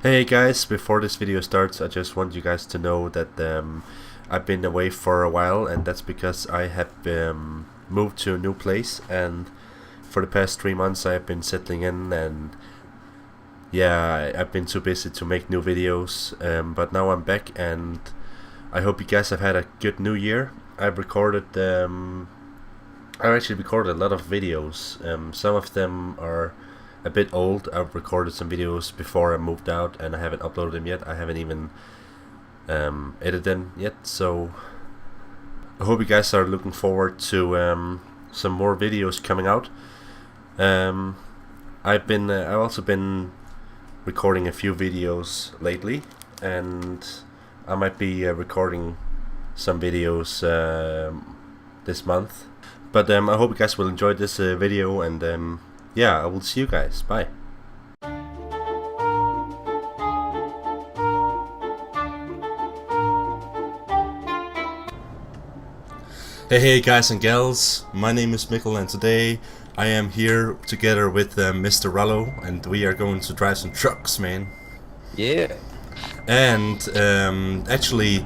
Hey guys, before this video starts, I just want you guys to know that I've been away for a while, and that's because I have moved to a new place, and for the past 3 months I've been settling in, and yeah, I've been too busy to make new videos, but now I'm back, and I hope you guys have had a good new year. I've actually recorded a lot of videos. Some of them are a bit old. I've recorded some videos before I moved out and I haven't uploaded them yet. I haven't even edited them yet, so I hope you guys are looking forward to some more videos coming out. I've also been recording a few videos lately, and I might be recording some videos this month. But I hope you guys will enjoy this video, and yeah, I will see you guys. Bye. Hey guys and gals, my name is Mikkel, and today I am here together with Mr. Rollo, and we are going to drive some trucks, man. Yeah. And actually,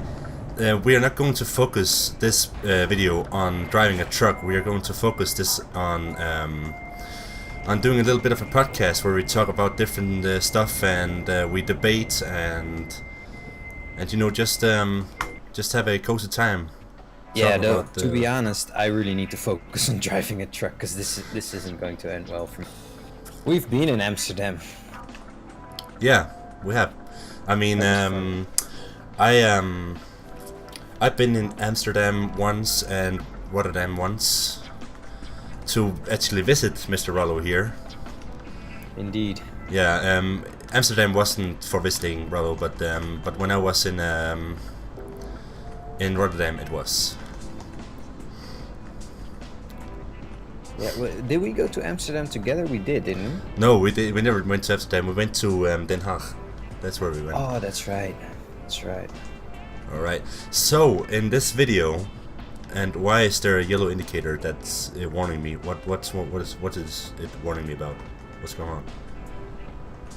we are not going to focus this video on driving a truck. We are going to focus this on doing a little bit of a podcast where we talk about different stuff, and we debate, and you know, just have a cozy time. Yeah, though, to be honest, I really need to focus on driving a truck, because this isn't going to end well for me. We've been in Amsterdam. Yeah, we have. I mean, I've been in Amsterdam once and Rotterdam once to actually visit Mr. Rollo here. Indeed. Yeah, Amsterdam wasn't for visiting Rollo, but when I was in Rotterdam, it was. Yeah, did we go to Amsterdam together? We did, didn't we? No, we never went to Amsterdam. We went to Den Haag. That's where we went. Oh, that's right. That's right. All right. So in this video, and why is there a yellow indicator that's warning me? What is it warning me about? What's going on?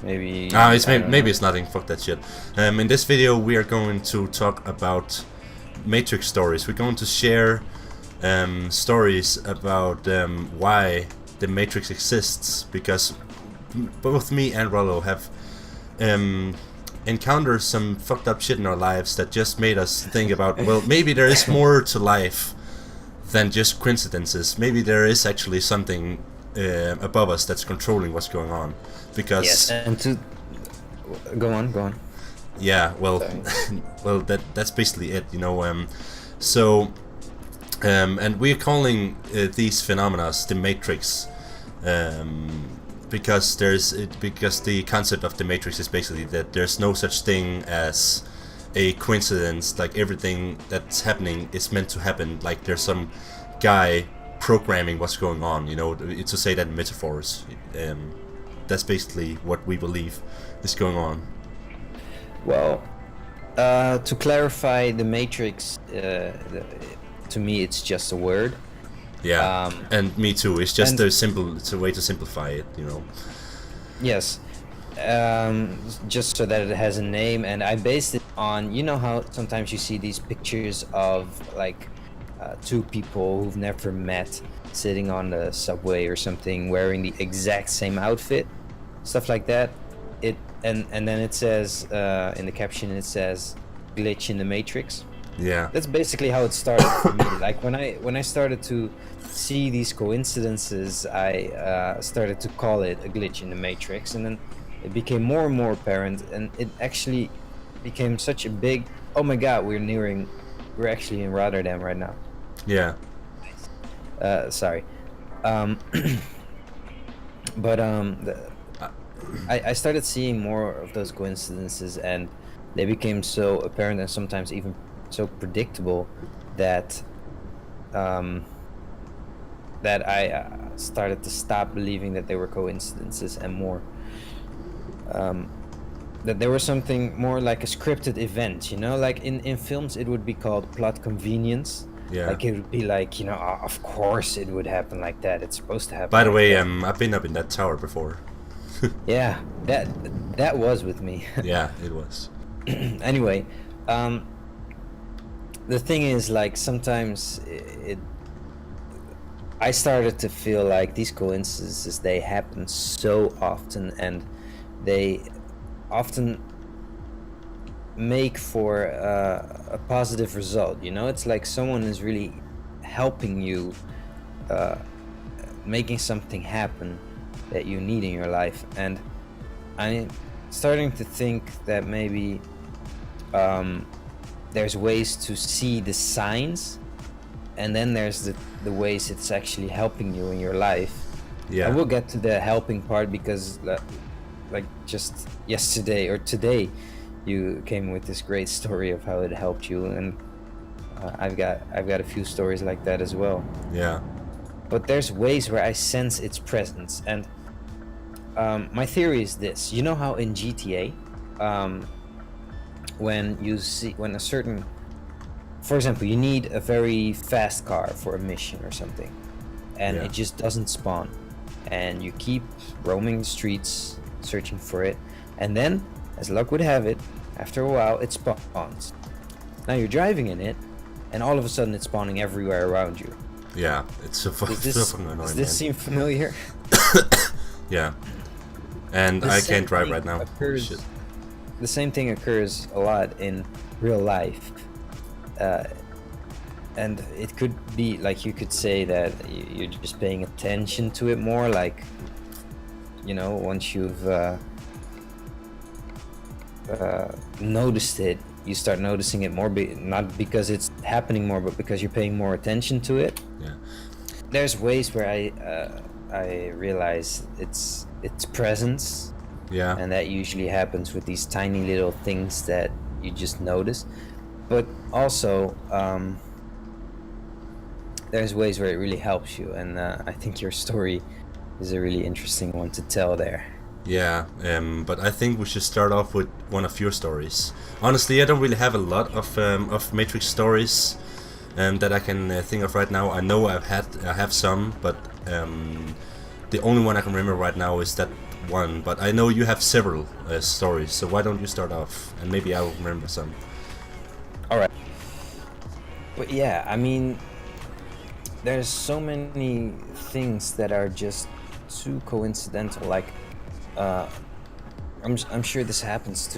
Maybe. Maybe it's nothing. Fuck that shit. In this video, we are going to talk about Matrix stories. We're going to share stories about why the Matrix exists, because both me and Rollo have encountered some fucked up shit in our lives that just made us think about, well, maybe there is more to life than just coincidences. Maybe there is actually something above us that's controlling what's going on. Because yes, and to go on. Yeah, well, well, that's basically it, you know. And we're calling these phenomena the Matrix, because the concept of the Matrix is basically that there's no such thing as a coincidence. Like, everything that's happening is meant to happen. Like, there's some guy programming what's going on, you know. To say that in metaphors, that's basically what we believe is going on. Well, to clarify, the Matrix, to me, it's just a word. Yeah, and me too. It's just it's a way to simplify it, you know. Yes, just so that it has a name, and I based it on, you know how sometimes you see these pictures of like two people who've never met sitting on the subway or something, wearing the exact same outfit, stuff like that. And then it says in the caption, it says glitch in the Matrix. Yeah, that's basically how it started for me. Like, when I started to see these coincidences, I started to call it a glitch in the Matrix, and then it became more and more apparent, and it actually became such a big, oh my god, we're actually in Rotterdam right now. Yeah. Sorry. But I started seeing more of those coincidences, and they became so apparent and sometimes even so predictable that that I started to stop believing that they were coincidences, and more that there was something more like a scripted event, you know. Like in films it would be called plot convenience. Yeah. Like, it would be like, you know, of course it would happen like that. It's supposed to happen. By the like way, that. I've been up in that tower before. Yeah, That was with me. Yeah, it was. Anyway, um, the thing is, like, sometimes I started to feel like these coincidences, they happen so often, and they often make for a positive result. You know, it's like someone is really helping you, uh, making something happen that you need in your life. And I'm starting to think that maybe there's ways to see the signs, and then there's the ways it's actually helping you in your life. Yeah. I will get to the helping part because like just yesterday or today you came with this great story of how it helped you, and I've got a few stories like that as well. Yeah. But there's ways where I sense its presence, and my theory is this. You know how in GTA, when a certain, for example, you need a very fast car for a mission or something, and Yeah. it just doesn't spawn, and you keep roaming the streets searching for it, and then, as luck would have it, after a while it spawns. Now you're driving in it, and all of a sudden it's spawning everywhere around you. Yeah, it's so fucking annoying. Does this seem familiar? Yeah. And The I same can't drive thing right now. occurs- Shit. The same thing occurs a lot in real life. And it could be like, you could say that you're just paying attention to it more, like, you know, once you've noticed it, you start noticing it more, not because it's happening more, but because you're paying more attention to it. Yeah. There's ways where I realize its presence, Yeah. and that usually happens with these tiny little things that you just notice. But also, there's ways where it really helps you, and I think your story is a really interesting one to tell there. Yeah, but I think we should start off with one of your stories. Honestly, I don't really have a lot of Matrix stories that I can think of right now. I know I have some, but the only one I can remember right now is that one. But I know you have several stories, so why don't you start off, and maybe I will remember some. All right. But yeah, I mean, there's so many things that are just too coincidental. Like, I'm sure this happens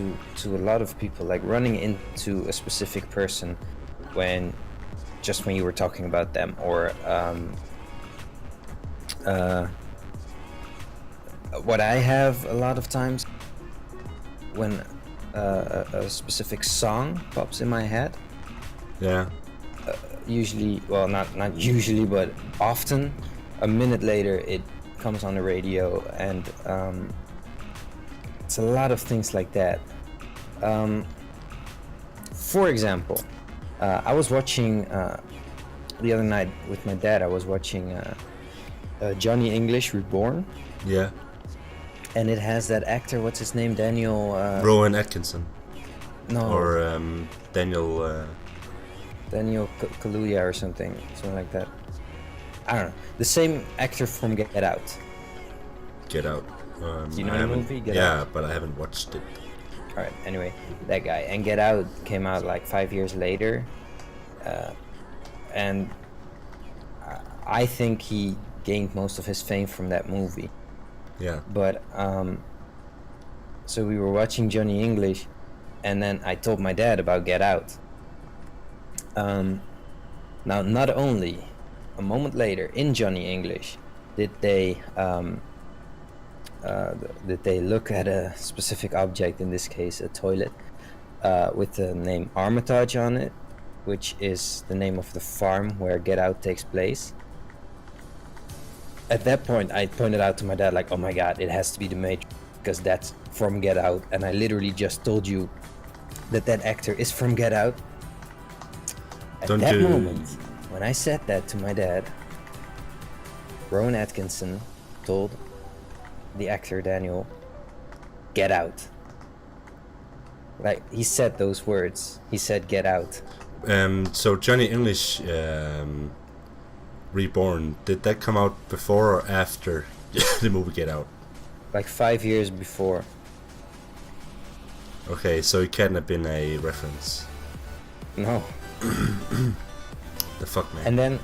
to a lot of people, like running into a specific person when you were talking about them, or what I have a lot of times when a specific song pops in my head. Yeah. Usually, well, not usually, but often, a minute later it comes on the radio, and it's a lot of things like that. For example, I was watching the other night with my dad. I was watching Johnny English Reborn, Yeah. and it has that actor. What's his name? Daniel. Rowan Atkinson No. or Daniel. Daniel Kaluuya or something like that. I don't know. The same actor from Get Out. Get Out. Do you know I the haven't- movie, Get yeah, Out? but I haven't watched it. All right. Anyway, that guy. And Get Out came out like 5 years later, and I think he gained most of his fame from that movie. Yeah. But so we were watching Johnny English, and then I told my dad about Get Out. Now, not only a moment later in Johnny English did they look at a specific object, in this case a toilet, with the name Armitage on it, which is the name of the farm where Get Out takes place. At that point, I pointed out to my dad, like, oh my god, it has to be the Matrix, because that's from Get Out, and I literally just told you that actor is from Get Out. At Don't that you- moment, when I said that to my dad, Rowan Atkinson told the actor Daniel, "Get out." Like, he said those words. He said, "Get out." So Johnny English Reborn, did that come out before or after the movie Get Out? Like 5 years before. Okay, so it can't have been a reference. No. The fuck, man.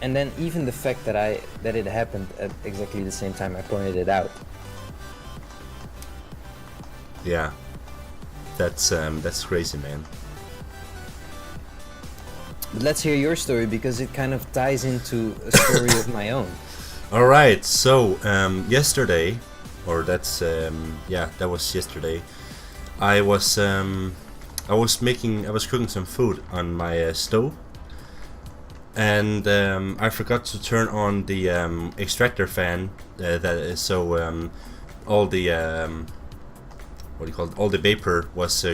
And then even the fact that it happened at exactly the same time I pointed it out. Yeah, that's crazy, man. But let's hear your story because it kind of ties into a story of my own. All right, so yesterday, or that's that was yesterday. I was cooking some food on my stove, and I forgot to turn on the extractor fan. All the what do you call it? All the vapor was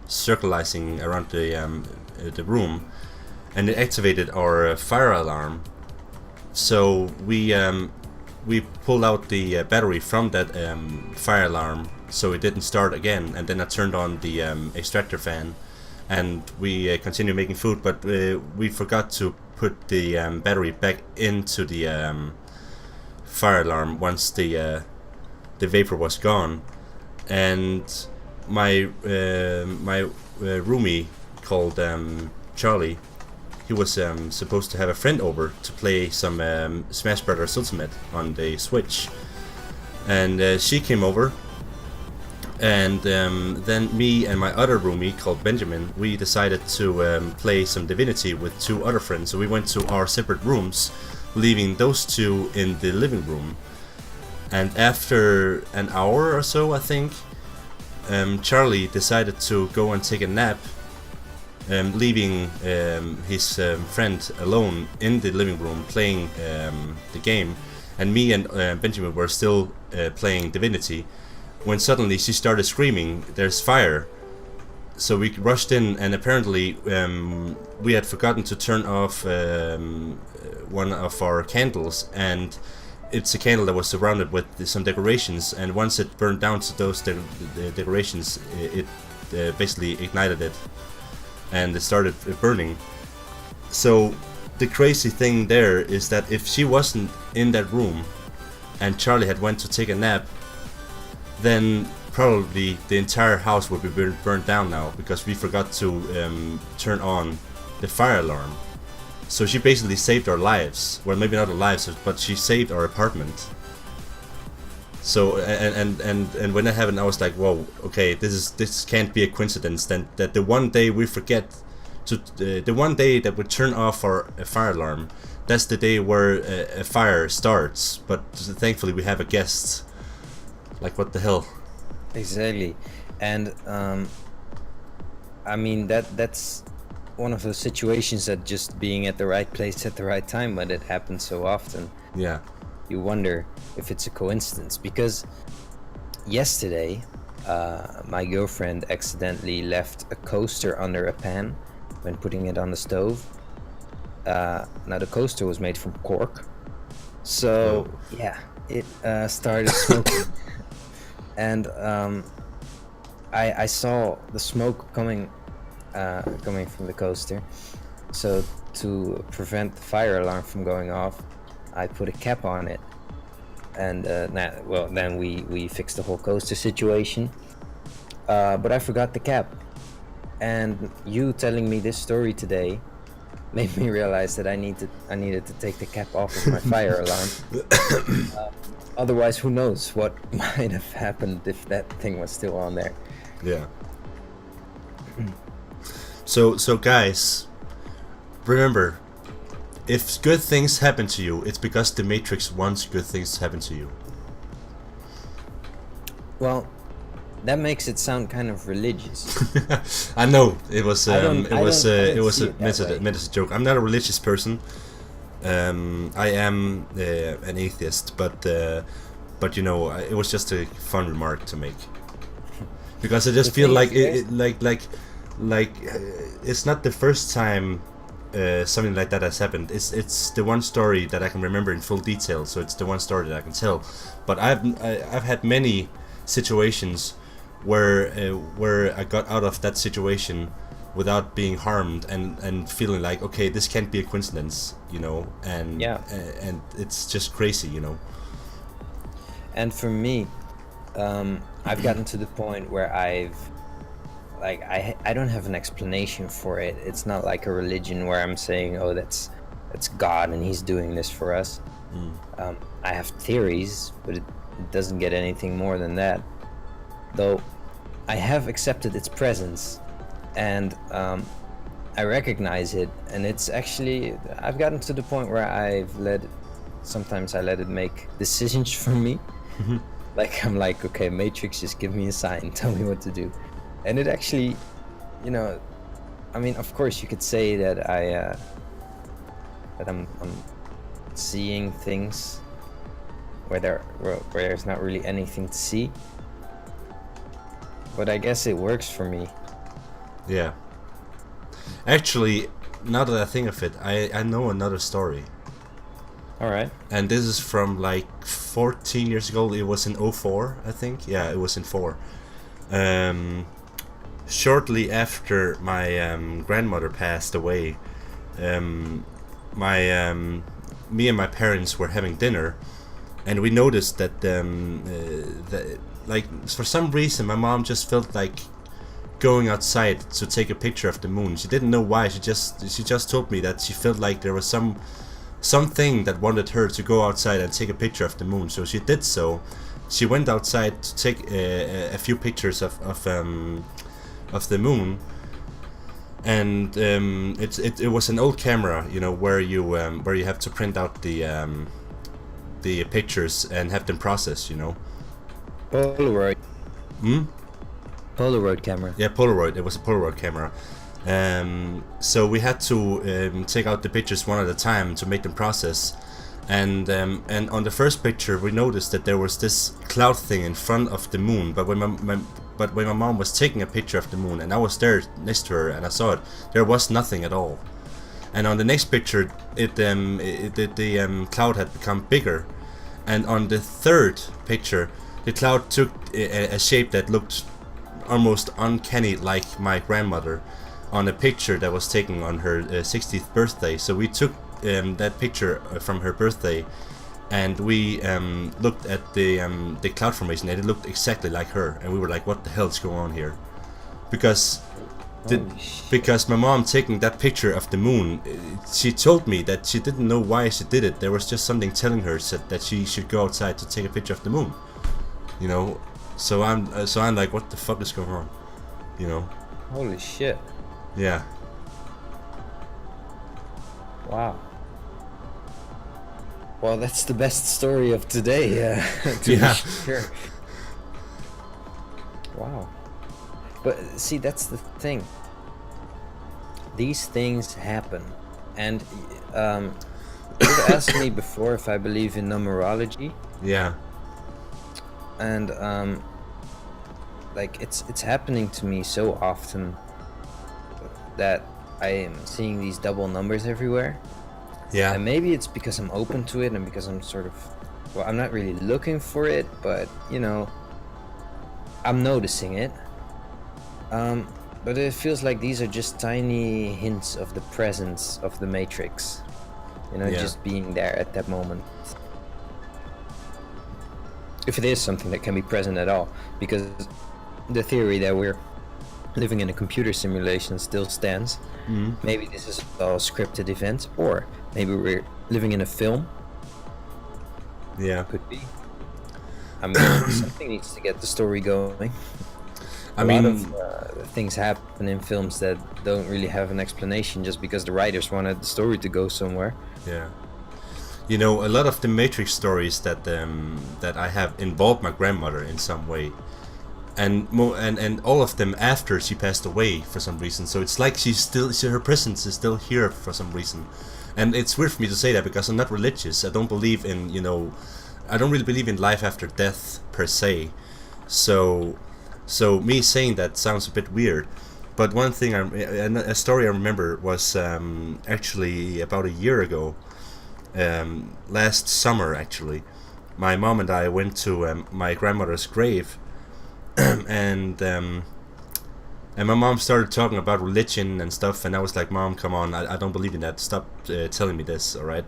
circulating around the room, and it activated our fire alarm. So we pulled out the battery from that fire alarm, so it didn't start again. And then I turned on the extractor fan, and we continued making food. But we forgot to put the battery back into the fire alarm once the vapor was gone. And my roomie called Charlie. He was supposed to have a friend over to play some Smash Brothers Ultimate on the Switch, and she came over, and then me and my other roomie called Benjamin, we decided to play some Divinity with two other friends. So we went to our separate rooms, leaving those two in the living room. And after an hour or so, I think, Charlie decided to go and take a nap, leaving his friend alone in the living room playing the game, and me and Benjamin were still playing Divinity, when suddenly she started screaming, "There's fire!" So we rushed in, and apparently we had forgotten to turn off one of our candles, and it's a candle that was surrounded with some decorations, and once it burned down to those the decorations, it basically ignited it, and it started burning. So the crazy thing there is that if she wasn't in that room and Charlie had went to take a nap, then probably the entire house would be burned down now, because we forgot to turn on the fire alarm. So she basically saved our lives. Well, maybe not our lives, but she saved our apartment. So and when that happened, I was like, whoa, okay, this can't be a coincidence. Then that the one day we forget to the one day that we turn off our fire alarm, that's the day where a fire starts. But thankfully we have a guest. Like, what the hell? Exactly, and I mean that's one of those situations that just being at the right place at the right time, when it happens so often. Yeah. You wonder if it's a coincidence, because yesterday my girlfriend accidentally left a coaster under a pan when putting it on the stove. Now the coaster was made from cork, so yeah, it started smoking. And I saw the smoke coming from the coaster, so to prevent the fire alarm from going off, I put a cap on it, and then we fixed the whole coaster situation, but I forgot the cap, and you telling me this story today made me realize that I needed to take the cap off of my fire alarm. Otherwise, who knows what might have happened if that thing was still on there. Yeah. So guys, remember, if good things happen to you, it's because the Matrix wants good things to happen to you. Well, that makes it sound kind of religious. I know it was a joke. I'm not a religious person. I am an atheist, but you know, it was just a fun remark to make, because I just feel like it's not the first time something like that has happened. It's the one story that I can remember in full detail, so it's the one story that I can tell. But I've had many situations where I got out of that situation without being harmed, and feeling like, okay, this can't be a coincidence, you know, and yeah, and it's just crazy, you know. And for me, I've gotten to the point where I don't have an explanation for it. It's not like a religion where I'm saying, oh, that's God and he's doing this for us. I have theories, but it doesn't get anything more than that. Though I have accepted its presence, and I recognize it, and it's actually, I've gotten to the point where sometimes I let it make decisions for me. Like, I'm like, okay, Matrix, just give me a sign, tell me what to do. And it actually, I mean, of course you could say that I'm seeing things where there's not really anything to see. But I guess it works for me. Yeah. Actually, now that I think of it, I know another story. Alright. And this is from like 14 years ago. It was in '04, I think. Yeah, it was in 4. Shortly after my grandmother passed away, me and my parents were having dinner, and we noticed that like, for some reason my mom just felt like going outside to take a picture of the moon. She didn't know why. She just told me that she felt like there was something that wanted her to go outside and take a picture of the moon. So she did so. She went outside to take a few pictures of the moon, and it was an old camera, where you have to print out the pictures and have them processed, Polaroid. Polaroid camera. Yeah, Polaroid. It was a Polaroid camera. So we had to take out the pictures one at a time to make them process. And on the first picture, we noticed that there was this cloud thing in front of the moon. But when my mom was taking a picture of the moon, and I was there next to her, and I saw it, there was nothing at all. And on the next picture, the cloud had become bigger. And on the third picture, the cloud took a shape that looked almost uncanny, like my grandmother, on a picture that was taken on her 60th birthday. So we took that picture from her birthday, and we looked at the cloud formation, and it looked exactly like her. And we were like, what the hell is going on here? Because my mom taking that picture of the moon, she told me that she didn't know why she did it. There was just something telling her that she should go outside to take a picture of the moon. So I'm like, what the fuck is going on? Holy shit. Yeah. Wow. Well, that's the best story of today. To Yeah. be sure. Wow. But see, that's the thing. These things happen, and you've asked me before if I believe in numerology. Yeah. And like, it's happening to me so often that I am seeing these double numbers everywhere. Yeah. And maybe it's because I'm open to it, and because I'm sort of, well, I'm not really looking for it, but I'm noticing it. But it feels like these are just tiny hints of the presence of the Matrix, Yeah. just being there at that moment. If it is something that can be present at all, because the theory that we're living in a computer simulation still stands. Maybe this is all scripted events, or maybe we're living in a film. Yeah. Could be. I mean, something needs to get the story going. A mean, lot of things happen in films that don't really have an explanation, just because the writers wanted the story to go somewhere. Yeah. A lot of the Matrix stories that I have involved my grandmother in some way, and all of them after she passed away for some reason. So it's like her presence is still here for some reason. And it's weird for me to say that, because I'm not religious. I don't believe in, I don't really believe in life after death per se. So me saying that sounds a bit weird. But one thing, a story I remember was actually about a year ago. Last summer, actually, my mom and I went to my grandmother's grave, and my mom started talking about religion and stuff, and I was like, Mom, come on, I don't believe in that. Stop telling me this, all right?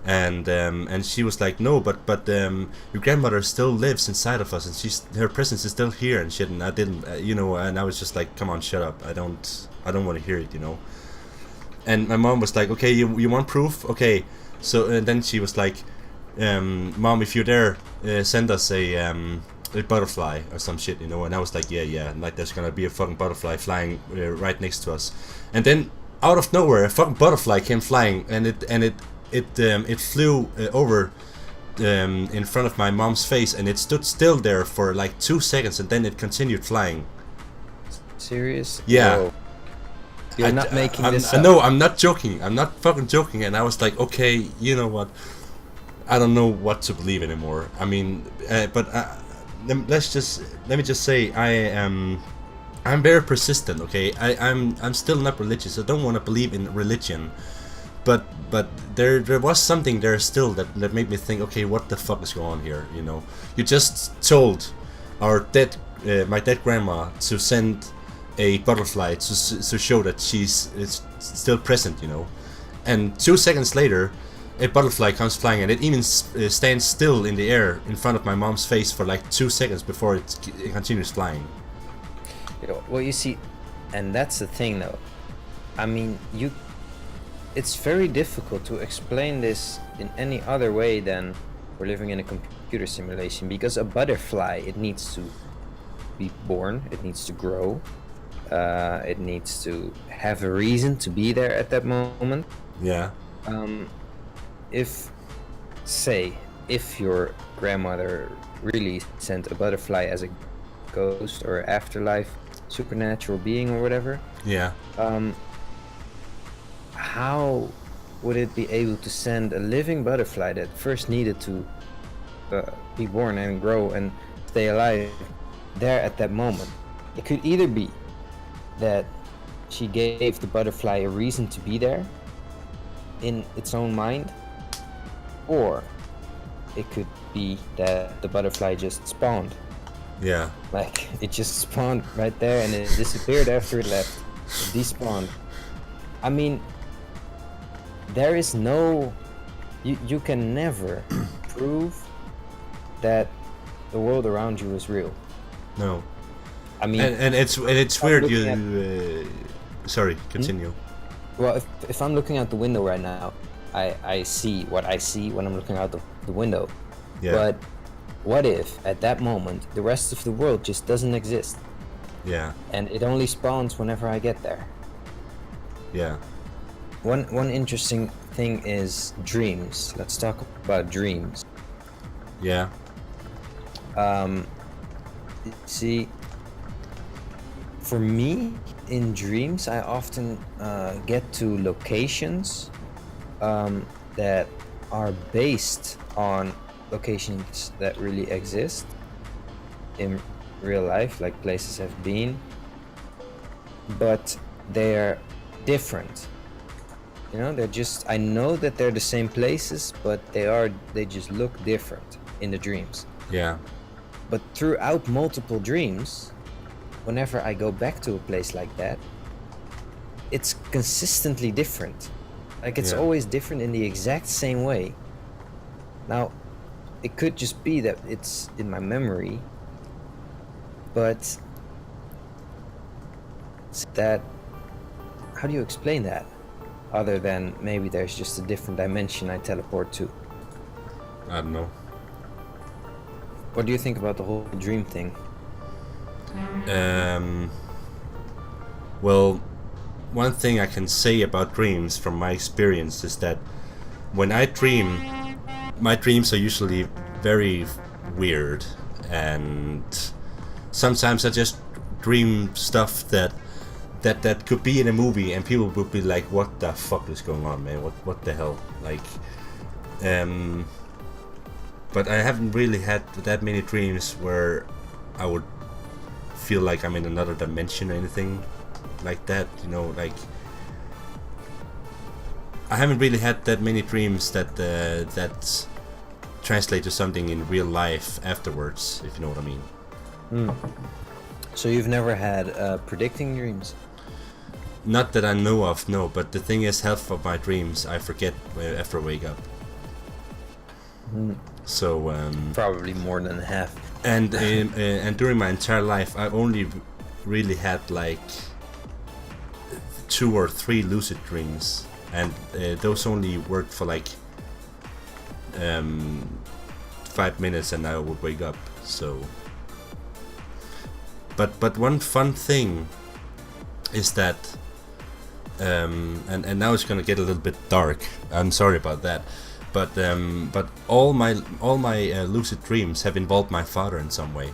and she was like, no, but your grandmother still lives inside of us, and her presence is still here and shit. And I didn't, and I was just like, come on, shut up. I don't want to hear it, And my mom was like, okay, you want proof? Okay. So and then she was like, Mom, if you're there, send us a butterfly or some shit, And I was like, yeah, and like there's gonna be a fucking butterfly flying right next to us. And then out of nowhere, a fucking butterfly came flying, and it flew over in front of my mom's face, and it stood still there for like 2 seconds, and then it continued flying. Serious? Yeah. Whoa. You're not making this up. No, I'm not joking. I'm not fucking joking. And I was like, okay, you know what? I don't know what to believe anymore. I mean, but let me just say, I'm very persistent. Okay, I'm still not religious. I don't want to believe in religion, but there was something there still that made me think, okay, what the fuck is going on here? You just told my dead grandma to send a butterfly to show that it's still present, and 2 seconds later, a butterfly comes flying, and it even stands still in the air in front of my mom's face for like 2 seconds before it continues flying. Well, you see, and that's the thing, though. I mean, it's very difficult to explain this in any other way than we're living in a computer simulation, because a butterfly, it needs to be born, it needs to grow, it needs to have a reason to be there at that moment. Yeah. If your grandmother really sent a butterfly as a ghost or afterlife supernatural being or whatever, yeah, how would it be able to send a living butterfly that first needed to be born and grow and stay alive there at that moment? It could either be that she gave the butterfly a reason to be there in its own mind, or it could be that the butterfly just spawned. Yeah. Like, it just spawned right there and it disappeared after it left. It despawned. I mean, there is no... You can never prove that the world around you is real. No. I mean... And it's weird sorry, continue. Well, if I'm looking out the window right now, I see what I see when I'm looking out the window. Yeah. But what if, at that moment, the rest of the world just doesn't exist? Yeah. And it only spawns whenever I get there. Yeah. One interesting thing is dreams. Let's talk about dreams. Yeah. See, for me, in dreams, I often get to locations that are based on locations that really exist in real life, like places have been, but they're different. I know that they're the same places, but they just look different in the dreams. Yeah. But throughout multiple dreams, whenever I go back to a place like that, it's consistently different. Like, it's always different in the exact same way. Now, it could just be that it's in my memory, but how do you explain that? Other than maybe there's just a different dimension I teleport to. I don't know. What do you think about the whole dream thing? Well, one thing I can say about dreams from my experience is that when I dream, my dreams are usually very weird, and sometimes I just dream stuff that could be in a movie, and people would be like, "What the fuck is going on, man? What the hell?" Like, but I haven't really had that many dreams where I would feel like I'm in another dimension or anything like that. Like, I haven't really had that many dreams that translate to something in real life afterwards, if you know what I mean. So you've never had predicting dreams? Not that I know of, no. But the thing is, half of my dreams I forget after I wake up. So Probably more than half. and during my entire life, I only really had like 2 or 3 lucid dreams, and those only worked for like 5 minutes, and I would wake up. So, but one fun thing is that, and now it's gonna get a little bit dark. I'm sorry about that, but all my lucid dreams have involved my father in some way.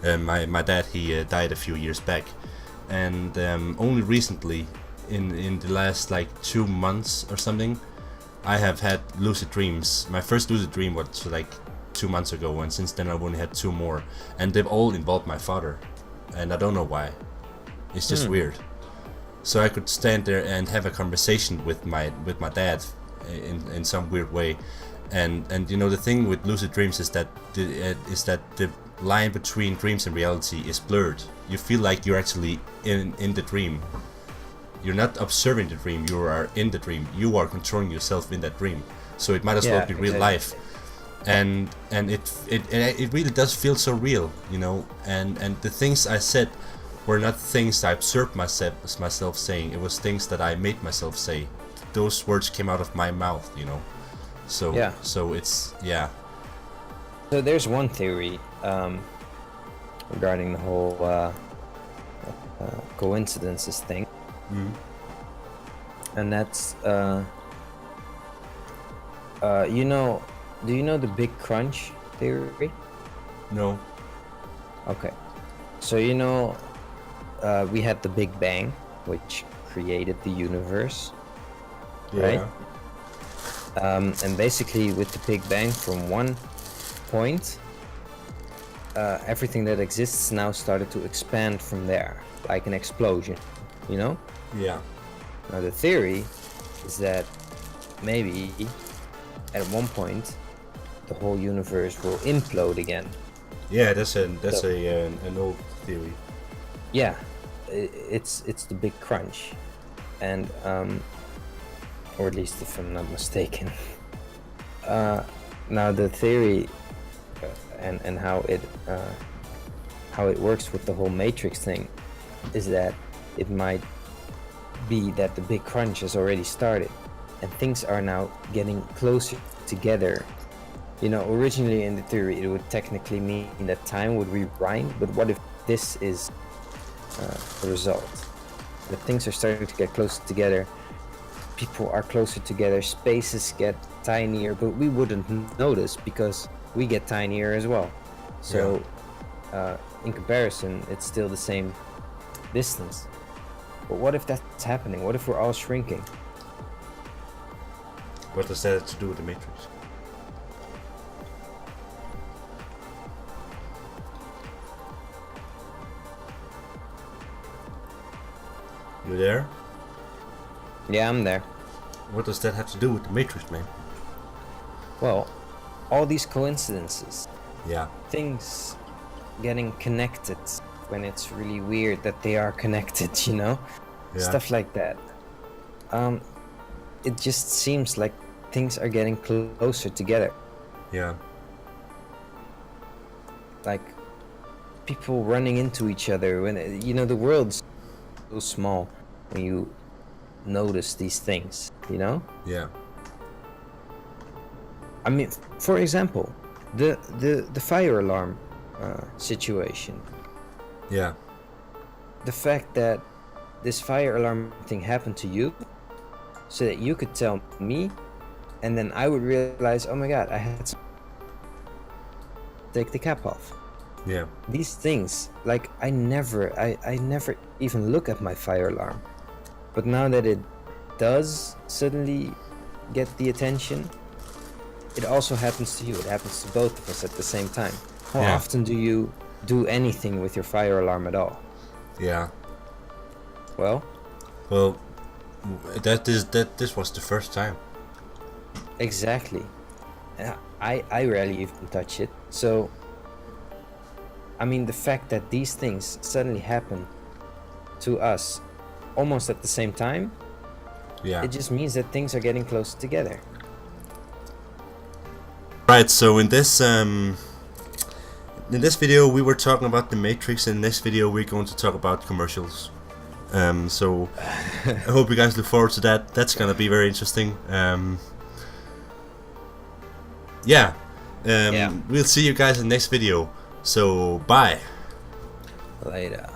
My dad, he died a few years back, and only recently, in the last like 2 months or something, I have had lucid dreams. My first lucid dream was like 2 months ago, and since then I've only had 2 more, and they've all involved my father, and I don't know why. It's just weird. So I could stand there and have a conversation with my dad in some weird way, and you know, the thing with lucid dreams is that the line between dreams and reality is blurred. You feel like you're actually in the dream. You're not observing the dream, you are in the dream. You are controlling yourself in that dream. So it might as well be real life. And it really does feel so real, you know. And the things I said were not things I observed myself saying. It was things that I made myself say. Those words came out of my mouth, you know. So so it's So there's one theory regarding the whole coincidences thing. And that's you know, do you know the Big Crunch theory? No. Okay, so you know, we had the Big Bang, which created the universe, right? And basically with the Big Bang, from one point, everything that exists now started to expand from there, like an explosion, you know? Yeah. Now the theory is that maybe at one point the whole universe will implode again. Yeah, that's an old theory. Yeah, it's the Big Crunch, and or at least if I'm not mistaken. Now the theory and how it works with the whole Matrix thing is that it might be that the Big Crunch has already started and things are now getting closer together. You know, originally in the theory it would technically mean that time would rewind, but what if this is the result? That things are starting to get closer together, people are closer together, spaces get tinier, but we wouldn't notice because we get tinier as well. So in comparison, it's still the same distance. But what if that's happening? What if we're all shrinking? What does that have to do with the Matrix? You there? Yeah, I'm there. What does that have to do with the Matrix, man? Well, all these coincidences. Yeah. Things getting connected when it's really weird that they are connected, you know? Yeah. Stuff like that. It just seems like things are getting closer together. Yeah. Like people running into each other when, you know, the world's so small when you notice these things, you know? Yeah. I mean, for example, the fire alarm situation. Yeah. The fact that this fire alarm thing happened to you, so that you could tell me, and then I would realize, oh my god, I had to take the cap off. Yeah. These things, like I never even look at my fire alarm, but now that it does suddenly get the attention, it also happens to you. It happens to both of us at the same time. How often do you do anything with your fire alarm at all? Yeah. Well, this was the first time. Exactly. I rarely even touch it. So, I mean, the fact that these things suddenly happen to us almost at the same time, Yeah. it just means that things are getting closer together. Right. So in this video we were talking about the Matrix. In this video we're going to talk about commercials. So I hope you guys look forward to that. That's gonna be very interesting. Yeah. We'll see you guys in the next video. So bye. Later.